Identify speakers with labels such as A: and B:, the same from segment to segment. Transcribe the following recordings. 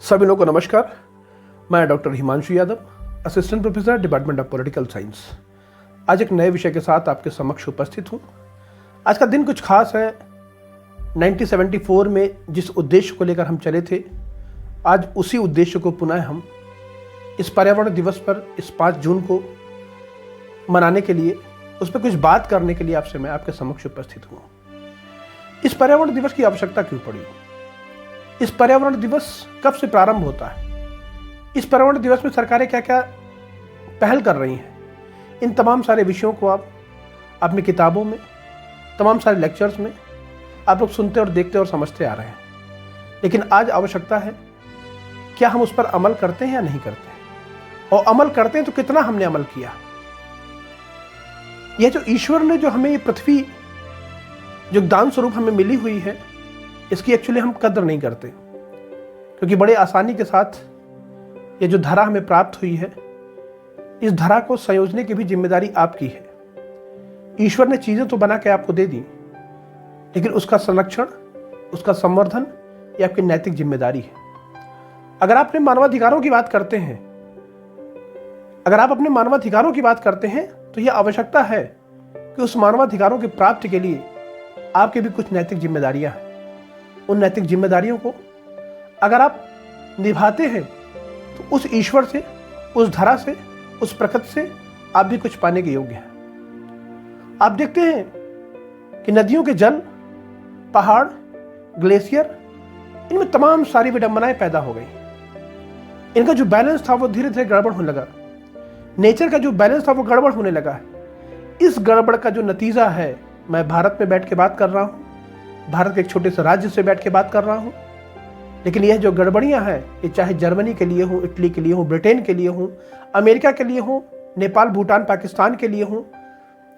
A: सभी लोगों को नमस्कार। मैं doctor Himanshu Yadav, assistant professor, department of political science. आज एक नए विषय के साथ आपके समक्ष उपस्थित हूँ। आज का दिन कुछ खास है। 1974 में जिस उद्देश्य को लेकर हम चले थे, आज उसी उद्देश्य को पुनः हम इस पर्यावरण दिवस पर, इस 5 जून को मनाने के लिए, उस पर कुछ बात करने के लिए मैं आपके समक्ष उपस्थित हूँ। इस पर्यावरण दिवस की आवश्यकता क्यों पड़ी? इस पर्यावरण दिवस कब से प्रारंभ होता है? इस पर्यावरण दिवस में सरकारें क्या क्या पहल कर रही हैं? इन तमाम सारे विषयों को आप अपनी किताबों में, तमाम सारे लेक्चर्स में आप लोग सुनते और देखते और समझते आ रहे हैं। लेकिन आज आवश्यकता है, क्या हम उस पर अमल करते हैं या नहीं करते हैं? और अमल करते हैं तो कितना हमने अमल किया? यह जो ईश्वर ने जो हमें ये पृथ्वी जो दान स्वरूप हमें मिली हुई है, इसकी एक्चुअली हम कदर नहीं करते, क्योंकि बड़े आसानी के साथ ये जो धरा हमें प्राप्त हुई है, इस धरा को संयोजने की भी जिम्मेदारी आपकी है। ईश्वर ने चीजें तो बना के आपको दे दी, लेकिन उसका संरक्षण, उसका संवर्धन ये आपकी नैतिक जिम्मेदारी है। अगर आप अपने मानवाधिकारों की बात करते हैं, तो यह आवश्यकता है कि उस मानवाधिकारों की प्राप्ति के लिए आपके भी कुछ नैतिक जिम्मेदारियां हैं। उन नैतिक जिम्मेदारियों को अगर आप निभाते हैं तो उस ईश्वर से, उस धरा से, उस प्रकृति से आप भी कुछ पाने के योग्य हैं। आप देखते हैं कि नदियों के जल, पहाड़, ग्लेशियर, इनमें तमाम सारी विडंबनाएं पैदा हो गई। इनका जो बैलेंस था वो धीरे धीरे गड़बड़ होने लगा। नेचर का जो बैलेंस था वो गड़बड़ होने लगा है। इस गड़बड़ का जो नतीजा है, मैं भारत में बैठ के बात कर रहा हूँ, भारत के एक छोटे से राज्य से बैठ के बात कर रहा हूँ, लेकिन यह जो गड़बड़ियाँ हैं, ये चाहे जर्मनी के लिए हो, इटली के लिए हो, ब्रिटेन के लिए हो, अमेरिका के लिए हो, नेपाल, भूटान, पाकिस्तान के लिए हो,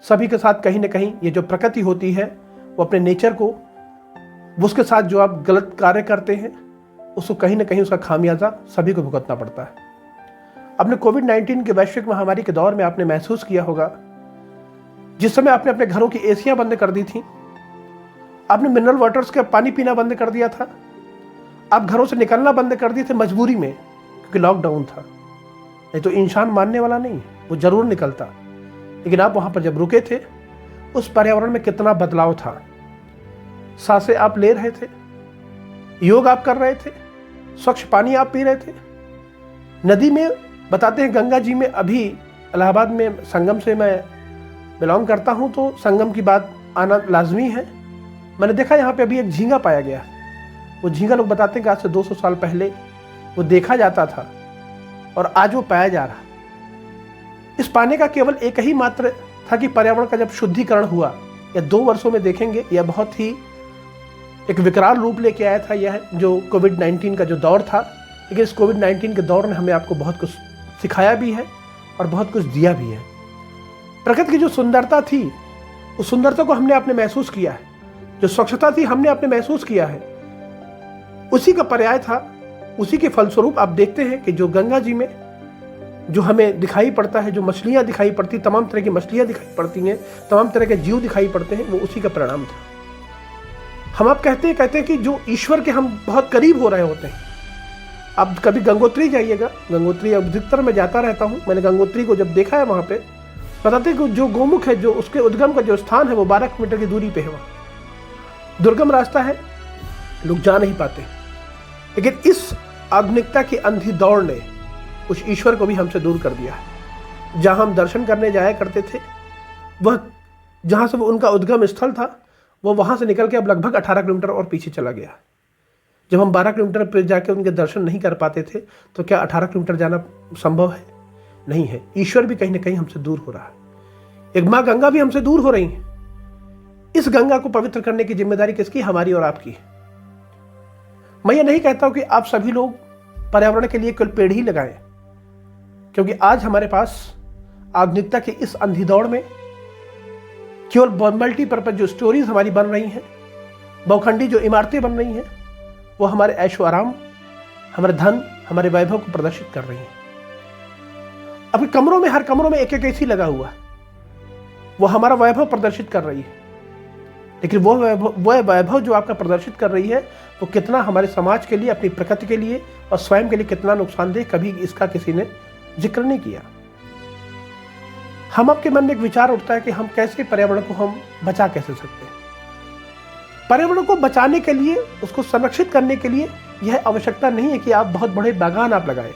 A: सभी के साथ कहीं ना कहीं ये जो प्रकृति होती है, वो अपने नेचर को, उसके साथ जो आप गलत कार्य करते हैं, उसको कहीं ना कहीं उसका खामियाजा सभी को भुगतना पड़ता है। अपने कोविड-19 के वैश्विक महामारी के दौर में आपने महसूस किया होगा, जिस समय आपने अपने घरों की एसियां बंद कर दी थी, आपने मिनरल वाटर्स का पानी पीना बंद कर दिया था, आप घरों से निकलना बंद कर दिए थे मजबूरी में, क्योंकि लॉकडाउन था। नहीं तो इंसान मानने वाला नहीं, वो जरूर निकलता। लेकिन आप वहां पर जब रुके थे, उस पर्यावरण में कितना बदलाव था। सांसें आप ले रहे थे, योग आप कर रहे थे, स्वच्छ पानी आप पी रहे थे। नदी में, बताते हैं गंगा जी में, अभी इलाहाबाद में संगम से मैं बिलोंग करता हूं, तो संगम की बात आना लाजमी है। मैंने देखा यहाँ पे अभी एक झींगा पाया गया। वो झींगा, लोग बताते हैं कि आज से 200 साल पहले वो देखा जाता था और आज वो पाया जा रहा। इस पाने का केवल एक ही मात्र था कि पर्यावरण का जब शुद्धिकरण हुआ, या 2 वर्षों में देखेंगे, यह बहुत ही एक विकराल रूप लेके आया था, यह जो कोविड-19 का जो दौर था। लेकिन इस कोविड-19 के दौर ने हमें आपको बहुत कुछ सिखाया भी है और बहुत कुछ दिया भी है। प्रकृति की जो सुंदरता थी, उस सुंदरता को हमने आपने महसूस किया है। जो स्वच्छता थी, हमने आपने महसूस किया है। उसी का पर्याय था, उसी के फलस्वरूप आप देखते हैं कि जो गंगा जी में जो हमें दिखाई पड़ता है, जो मछलियां दिखाई पड़ती, तमाम तरह की मछलियां दिखाई पड़ती हैं, तमाम तरह के जीव दिखाई पड़ते हैं, वो उसी का परिणाम था। हम आप कहते हैं कि जो ईश्वर के हम बहुत करीब हो रहे होते हैं। आप कभी गंगोत्री जाइएगा, गंगोत्री अधिकतर मैं जाता रहता हूँ, मैंने गंगोत्री को जब देखा है, वहाँ पे बताते हैं कि जो गोमुख है, जो उसके उद्गम का जो स्थान है, वो 12 किलोमीटर की दूरी पे है। वहाँ दुर्गम रास्ता है, लोग जा नहीं पाते। लेकिन इस आधुनिकता की अंधी दौड़ ने उस ईश्वर को भी हमसे दूर कर दिया है। जहाँ हम दर्शन करने जाया करते थे, वह जहाँ से वो उनका उद्गम स्थल था, वो वहाँ से निकल के अब लगभग 18 किलोमीटर और पीछे चला गया। जब हम 12 किलोमीटर पर जाके उनके दर्शन नहीं कर पाते थे, तो क्या 18 किलोमीटर जाना संभव है? नहीं है। ईश्वर भी कहीं ना कहीं हमसे दूर हो रहा है। एक माँ गंगा भी हमसे दूर हो रही है। इस गंगा को पवित्र करने की जिम्मेदारी किसकी? हमारी और आपकी। मैं ये नहीं कहता हूं कि आप सभी लोग पर्यावरण के लिए केवल पेड़ ही लगाएं, क्योंकि आज हमारे पास आधुनिकता की इस अंधी दौड़ में केवल मल्टीपर्पज जो स्टोरीज हमारी बन रही हैं, बहुखंडी जो इमारतें बन रही हैं, वो हमारे ऐशो आराम, हमारे धन, हमारे वैभव को प्रदर्शित कर रही हैं। अभी कमरों में, हर कमरों में एक एक एसी लगा हुआ है, वो हमारा वैभव प्रदर्शित कर रही है। लेकिन वह वैभव जो आपका प्रदर्शित कर रही है वो कितना हमारे समाज के लिए, अपनी प्रकृति के लिए और स्वयं के लिए कितना नुकसानदेह, कभी इसका किसी ने जिक्र नहीं किया। हम आपके मन में एक विचार उठता है कि हम कैसे पर्यावरण को हम बचा कैसे सकते हैं। पर्यावरण को बचाने के लिए, उसको संरक्षित करने के लिए यह आवश्यकता नहीं है कि आप बहुत बड़े बागान आप लगाएं।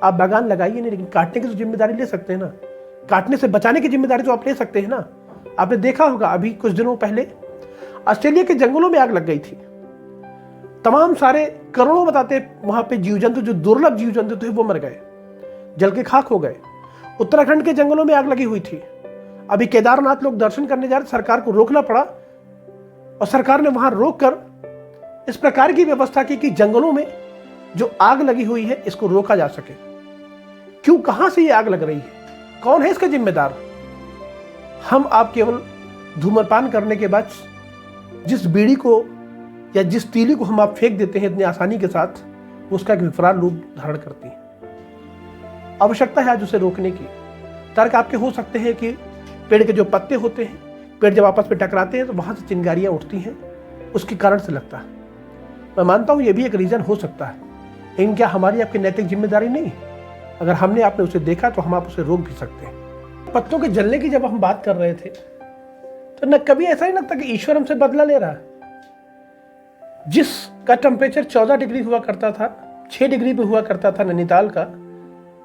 A: आप बागान लगाइए नहीं, लेकिन काटने की तो जिम्मेदारी ले सकते हैं ना। काटने से बचाने की जिम्मेदारी तो आप ले सकते हैं ना। आपने देखा होगा अभी कुछ दिनों पहले ऑस्ट्रेलिया के जंगलों में आग लग गई थी। तमाम सारे करोड़ों बताते वहां पे जीव जंतु, जो दुर्लभ जीव जंतु थे, वो मर गए, जल के खाक हो गए। उत्तराखंड के जंगलों में आग लगी हुई थी। अभी केदारनाथ लोग दर्शन करने जा रहे, सरकार को रोकना पड़ा और सरकार ने वहां रोककर इस प्रकार की व्यवस्था की कि जंगलों में जो आग लगी हुई है इसको रोका जा सके। क्यों, कहां से ये आग लग रही है, कौन है इसका जिम्मेदार? हम आप केवल धूम्रपान करने के बाद जिस बीड़ी को या जिस तीली को हम आप फेंक देते हैं इतनी आसानी के साथ, वो उसका एक विकराल रूप धारण करती है। आवश्यकता है आज उसे रोकने की। तर्क आपके हो सकते हैं कि पेड़ के जो पत्ते होते हैं, पेड़ जब आपस में टकराते हैं तो वहां से चिंगारियां उठती हैं, उसके कारण से लगता है। मैं मानता हूं ये भी एक रीजन हो सकता है, लेकिन क्या हमारी आपकी नैतिक जिम्मेदारी नहीं है? अगर हमने आपने उसे देखा तो हम आप उसे रोक भी सकते हैं। पत्तों के जलने की जब हम बात कर रहे थे तो न कभी ऐसा ही लगता कि ईश्वर हमसे बदला ले रहा है। जिसका टेम्परेचर 14 डिग्री हुआ करता था, 6 डिग्री पे हुआ करता था नैनीताल का,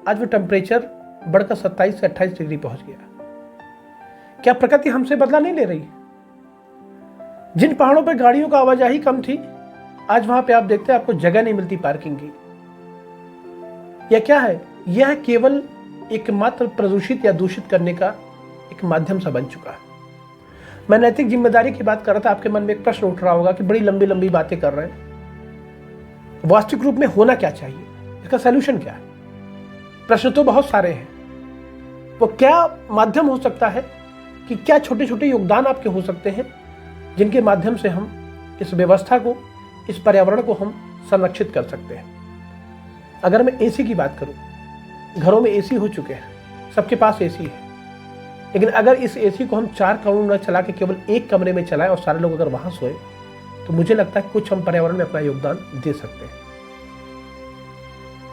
A: आज वो टेम्परेचर बढ़कर 27 से 28 डिग्री पहुंच गया। क्या प्रकृति हमसे बदला नहीं ले रही? जिन पहाड़ों पर गाड़ियों का आवाजाही कम थी, आज वहां पे आप देखते हैं आपको जगह नहीं मिलती पार्किंग की। यह क्या है? यह केवल एक मात्र प्रदूषित या दूषित करने का एक माध्यम सा बन चुका है। मैं नैतिक जिम्मेदारी की बात कर रहा था। आपके मन में एक प्रश्न उठ रहा होगा कि बड़ी लंबी लंबी बातें कर रहे हैं, वास्तविक रूप में होना क्या चाहिए, इसका सलूशन क्या है? प्रश्न तो बहुत सारे हैं। वो क्या माध्यम हो सकता है कि क्या छोटे छोटे योगदान आपके हो सकते हैं जिनके माध्यम से हम इस व्यवस्था को, इस पर्यावरण को हम संरक्षित कर सकते हैं। अगर मैं एसी की बात करूं, घरों में एसी हो चुके हैं, सबके पास एसी है, लेकिन अगर इस एसी को हम 4 कमरों में चला के केवल एक कमरे में चलाएं और सारे लोग अगर वहां सोए, तो मुझे लगता है कुछ हम पर्यावरण में अपना योगदान दे सकते हैं।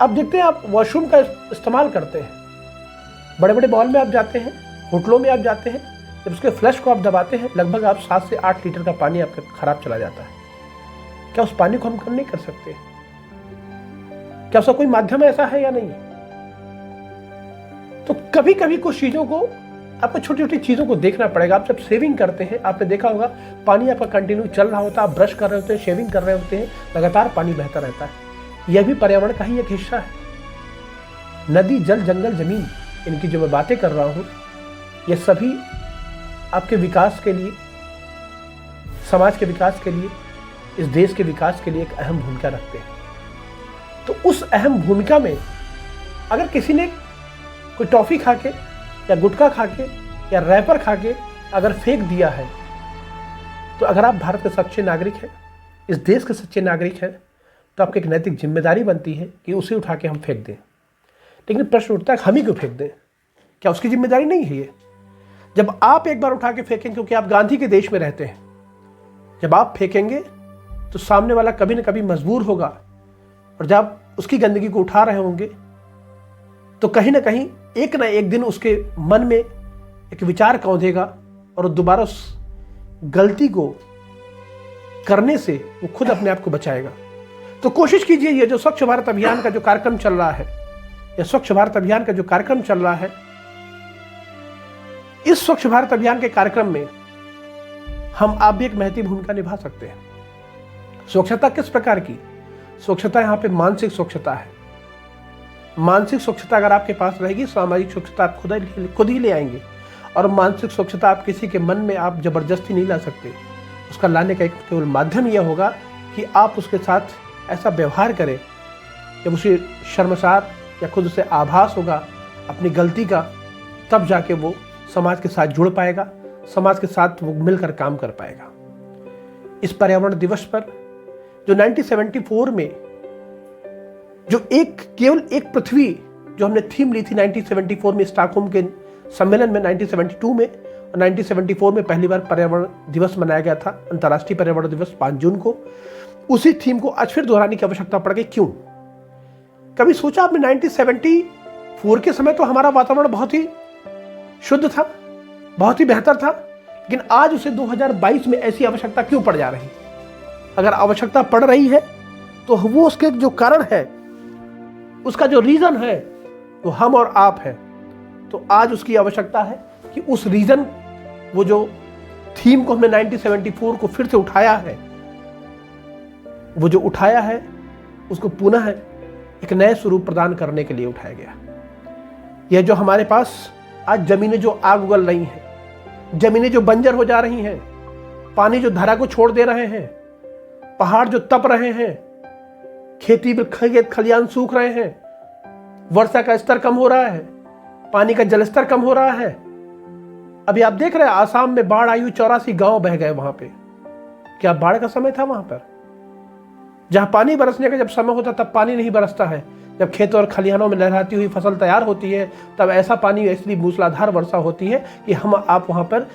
A: अब देखते हैं, आप वॉशरूम का इस्तेमाल करते हैं, बड़े बड़े मॉल में आप जाते हैं, होटलों में आप जाते हैं, जब उसके फ्लश को आप दबाते हैं, लगभग आप 7 से 8 लीटर का पानी आपका खराब चला जाता है। क्या उस पानी को हम कम नहीं कर सकते? क्या उसका कोई माध्यम ऐसा है या नहीं? तो कभी कभी कुछ चीजों को, आपको छोटी छोटी चीजों को देखना पड़ेगा। आप जब सेविंग करते हैं, आपने देखा होगा पानी आपका कंटिन्यू चल रहा होता है, आप ब्रश कर रहे होते हैं, शेविंग कर रहे होते हैं, लगातार पानी बहता रहता है। यह भी पर्यावरण का ही एक हिस्सा है। नदी, जल, जंगल, जमीन, इनकी जो मैं बातें कर रहा हूं, ये सभी आपके विकास के लिए, समाज के विकास के लिए, इस देश के विकास के लिए एक अहम भूमिका रखते हैं। तो उस अहम भूमिका में अगर किसी ने कोई टॉफी खा के या गुटखा खा के या रैपर खा के अगर फेंक दिया है, तो अगर आप भारत के सच्चे नागरिक हैं, इस देश के सच्चे नागरिक हैं, तो आपकी एक नैतिक जिम्मेदारी बनती है कि उसे उठा के हम फेंक दें। लेकिन प्रश्न उठता है, हम ही क्यों फेंक दें? क्या उसकी जिम्मेदारी नहीं है ये? जब आप एक बार उठा के फेंकें, क्योंकि आप गांधी के देश में रहते हैं, जब आप फेंकेंगे तो सामने वाला कभी न कभी मजबूर होगा, और जब उसकी गंदगी को उठा रहे होंगे तो कहीं ना कहीं एक ना एक दिन उसके मन में एक विचार कौंधेगा और दोबारा उस गलती को करने से वो खुद अपने आप को बचाएगा। तो कोशिश कीजिए, ये जो स्वच्छ भारत अभियान का जो कार्यक्रम चल रहा है, या स्वच्छ भारत अभियान का जो कार्यक्रम चल रहा है, इस स्वच्छ भारत अभियान के कार्यक्रम में हम आप भी एक महत्वपूर्ण भूमिका निभा सकते हैं। स्वच्छता किस प्रकार की? स्वच्छता यहाँ पे मानसिक स्वच्छता है। मानसिक स्वच्छता अगर आपके पास रहेगी, सामाजिक स्वच्छता आप खुद ही ले आएंगे। और मानसिक स्वच्छता आप किसी के मन में आप जबरदस्ती नहीं ला सकते। उसका लाने का एक केवल माध्यम यह होगा कि आप उसके साथ ऐसा व्यवहार करें, जब उसे शर्मसार या खुद उसे आभास होगा अपनी गलती का, तब जाके वो समाज के साथ जुड़ पाएगा, समाज के साथ वो मिलकर काम कर पाएगा। इस पर्यावरण दिवस पर जो 1974 में जो केवल एक पृथ्वी जो हमने थीम ली थी 1974 में, स्टॉकहोम के सम्मेलन में 1972 में, 1974 में पहली बार पर्यावरण दिवस मनाया गया था, अंतर्राष्ट्रीय पर्यावरण दिवस 5 जून को। उसी थीम को आज फिर दोहराने की आवश्यकता पड़ गई। क्यों? कभी सोचा आपने 1974 के समय तो हमारा वातावरण बहुत ही शुद्ध था, बहुत ही बेहतर था, लेकिन आज उसे 2022 में ऐसी आवश्यकता क्यों पड़ जा रही? अगर आवश्यकता पड़ रही है तो वो उसके जो कारण है, उसका जो रीजन है, वो हम और आप है। तो आज उसकी आवश्यकता है कि उस रीजन, वो जो थीम को हमने 1974 को फिर से उठाया है, वो जो उठाया है उसको पुनः एक नए स्वरूप प्रदान करने के लिए उठाया गया। यह जो हमारे पास आज जमीनें जो आग उगल रही हैं, जमीनें जो बंजर हो जा रही हैं, पानी जो धरा को छोड़ दे रहे हैं, पहाड़ जो तप रहे हैं, खेत खलियान सूख रहे हैं, वर्षा का स्तर कम हो रहा है, पानी का जलस्तर कम हो रहा है। अभी आप देख रहे हैं आसाम में बाढ़ आई हुई, 84 गांव बह गए। वहां पे क्या बाढ़ का समय था? वहां पर जहां पानी बरसने का जब समय होता तब पानी नहीं बरसता है। जब खेतों और खलिहानों में लहराती हुई फसल तैयार होती है तब ऐसा पानी, ऐसी मूसलाधार वर्षा होती है कि हम आप वहां पर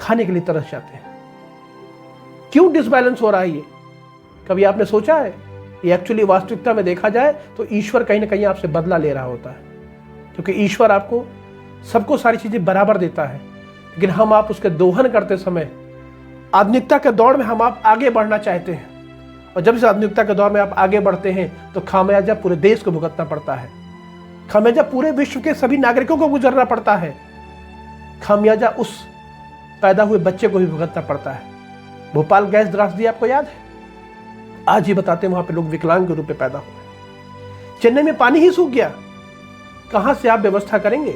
A: खाने के लिए तरस जाते हैं। क्यों डिसबैलेंस हो रहा है ये? कभी आपने सोचा है? ये एक्चुअली वास्तविकता में देखा जाए तो ईश्वर कहीं ना कहीं आपसे बदला ले रहा होता है, क्योंकि ईश्वर आपको सबको सारी चीजें बराबर देता है, लेकिन हम आप उसके दोहन करते समय आधुनिकता के दौर में हम आप आगे बढ़ना चाहते हैं, और जब इस आधुनिकता के दौर में आप आगे बढ़ते हैं तो खामियाजा पूरे देश को भुगतना पड़ता है, खामियाजा पूरे विश्व के सभी नागरिकों को गुजरना पड़ता है, खामियाजा उस पैदा हुए बच्चे को भी भुगतना पड़ता है। भोपाल गैस त्रासदी आपको याद है? आज ही बताते हैं, वहां पे लोग विकलांग के रूप में पैदा हुए। चेन्नई में पानी ही सूख गया, कहां से आप व्यवस्था करेंगे?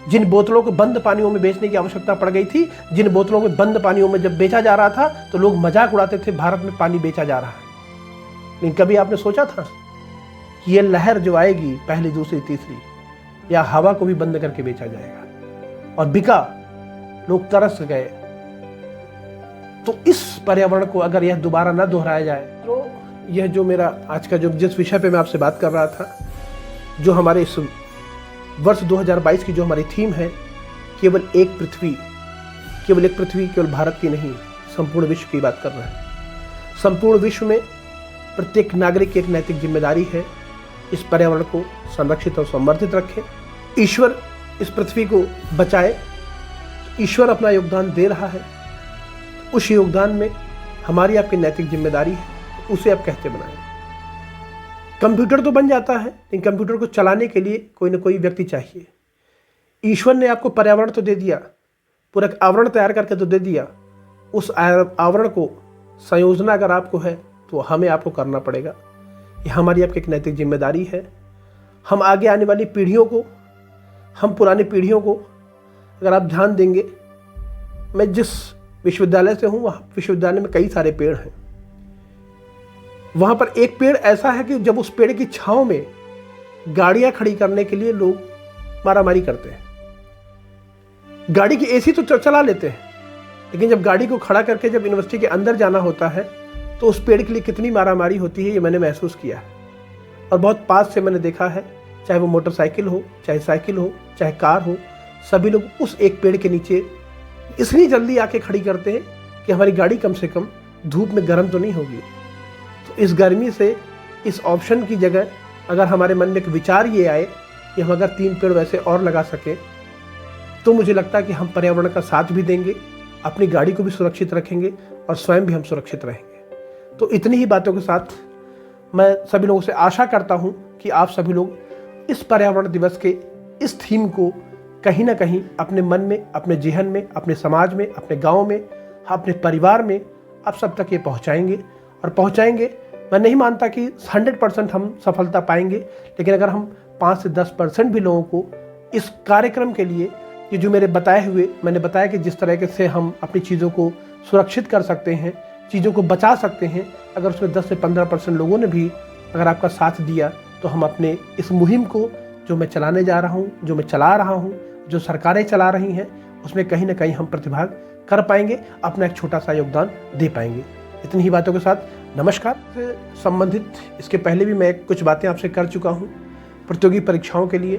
A: जिन बोतलों को बंद पानियों में बेचने की आवश्यकता पड़ गई थी, जिन बोतलों को बंद पानियों में जब बेचा जा रहा था तो लोग मजाक उड़ाते थे, भारत में पानी बेचा जा रहा है। लेकिन कभी आपने सोचा था कि ये लहर जो आएगी, पहली, दूसरी, तीसरी, या हवा को भी बंद करके बेचा जाएगा? और बिका, लोग तरस गए। तो इस पर्यावरण को अगर यह दोबारा न दोहराया जाए तो यह जो मेरा आज का जो जिस विषय पे मैं आपसे बात कर रहा था, जो हमारे इस वर्ष 2022 की जो हमारी थीम है, केवल एक पृथ्वी, केवल भारत की नहीं, संपूर्ण विश्व की बात कर रहे हैं। संपूर्ण विश्व में प्रत्येक नागरिक की एक नैतिक जिम्मेदारी है इस पर्यावरण को संरक्षित और संवर्धित रखें। ईश्वर इस पृथ्वी को बचाए, ईश्वर अपना योगदान दे रहा है, उस योगदान में हमारी आपकी नैतिक जिम्मेदारी है, उसे आप कैसे बनाएं। कंप्यूटर तो बन जाता है, लेकिन कंप्यूटर को चलाने के लिए कोई ना कोई व्यक्ति चाहिए। ईश्वर ने आपको पर्यावरण तो दे दिया, पूरा आवरण तैयार करके तो दे दिया, उस आवरण को संयोजना अगर आपको है तो हमें आपको करना पड़ेगा। ये हमारी आपकी एक नैतिक जिम्मेदारी है। हम आगे आने वाली पीढ़ियों को, हम पुरानी पीढ़ियों को अगर आप ध्यान देंगे, मैं जिस विश्वविद्यालय से हूँ, वहाँ विश्वविद्यालय में कई सारे पेड़ हैं। वहाँ पर एक पेड़ ऐसा है कि जब उस पेड़ की छांव में गाड़ियाँ खड़ी करने के लिए लोग मारामारी करते हैं। गाड़ी की एसी तो चला लेते हैं, लेकिन जब गाड़ी को खड़ा करके जब यूनिवर्सिटी के अंदर जाना होता है तो उस पेड़ के लिए कितनी मारामारी होती है, ये मैंने महसूस किया है। और बहुत पास से मैंने देखा है, चाहे वो मोटरसाइकिल हो, चाहे साइकिल हो, चाहे कार हो, सभी लोग उस एक पेड़ के नीचे इसलिए जल्दी आके खड़ी करते हैं कि हमारी गाड़ी कम से कम धूप में गर्म तो नहीं होगी। तो इस गर्मी से इस ऑप्शन की जगह अगर हमारे मन में एक विचार ये आए कि हम अगर 3 पेड़ वैसे और लगा सके, तो मुझे लगता है कि हम पर्यावरण का साथ भी देंगे, अपनी गाड़ी को भी सुरक्षित रखेंगे और स्वयं भी हम सुरक्षित रहेंगे। तो इतनी ही बातों के साथ मैं सभी लोगों से आशा करता हूँ कि आप सभी लोग इस पर्यावरण दिवस के इस थीम को कहीं ना कहीं अपने मन में, अपने जेहन में, अपने समाज में, अपने गांव में, अपने परिवार में आप सब तक ये पहुंचाएंगे। और पहुंचाएंगे, मैं नहीं मानता कि 100% हम सफलता पाएंगे, लेकिन अगर हम 5 से 10% भी लोगों को इस कार्यक्रम के लिए, ये जो मेरे बताए हुए, मैंने बताया कि जिस तरह से हम अपनी चीज़ों को सुरक्षित कर सकते हैं, चीज़ों को बचा सकते हैं, अगर उसमें 10 से 15% लोगों ने भी अगर आपका साथ दिया, तो हम अपने इस मुहिम को जो मैं चलाने जा रहा हूँ, जो मैं चला रहा हूँ, जो सरकारें चला रही हैं, उसमें कहीं ना कहीं हम प्रतिभाग कर पाएंगे, अपना एक छोटा सा योगदान दे पाएंगे। इतनी ही बातों के साथ नमस्कार। से संबंधित इसके पहले भी मैं कुछ बातें आपसे कर चुका हूँ। प्रतियोगी परीक्षाओं के लिए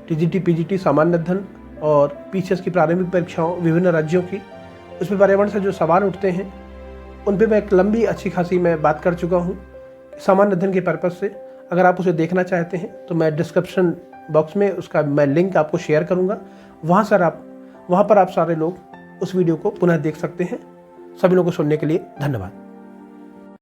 A: टीजीटी, पीजीटी, सामान्य अध्ययन और पीसीएस की प्रारंभिक परीक्षाओं विभिन्न राज्यों की, उसमें पर्यावरण से जो सवाल उठते हैं उन पे मैं एक लंबी अच्छी खासी मैं बात कर चुका हूँ सामान्य अध्ययन के पर्पज़ से। अगर आप उसे देखना चाहते हैं तो मैं डिस्क्रिप्शन बॉक्स में उसका मैं लिंक आपको शेयर करूँगा, वहाँ पर आप सारे लोग उस वीडियो को पुनः देख सकते हैं। सभी लोगों को सुनने के लिए धन्यवाद।